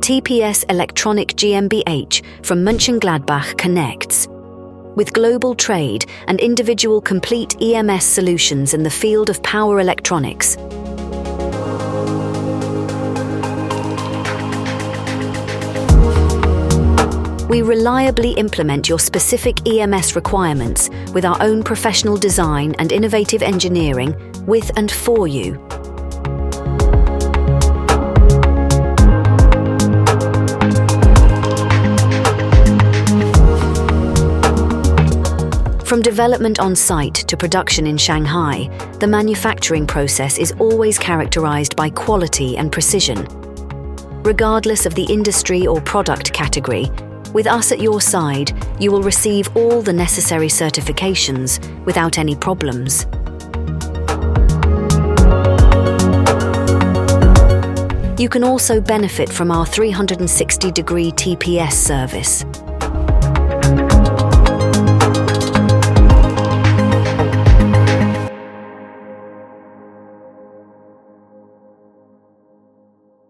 TPS Elektronik GmbH from Monchengladbach connects with global trade and individual complete EMS solutions in the field of power electronics. We reliably implement your specific EMS requirements with our own professional design and innovative engineering with and for you. From development on site to production in Shanghai, the manufacturing process is always characterized by quality and precision. Regardless of the industry or product category, with us at your side, you will receive all the necessary certifications without any problems. You can also benefit from our 360-degree TPS service.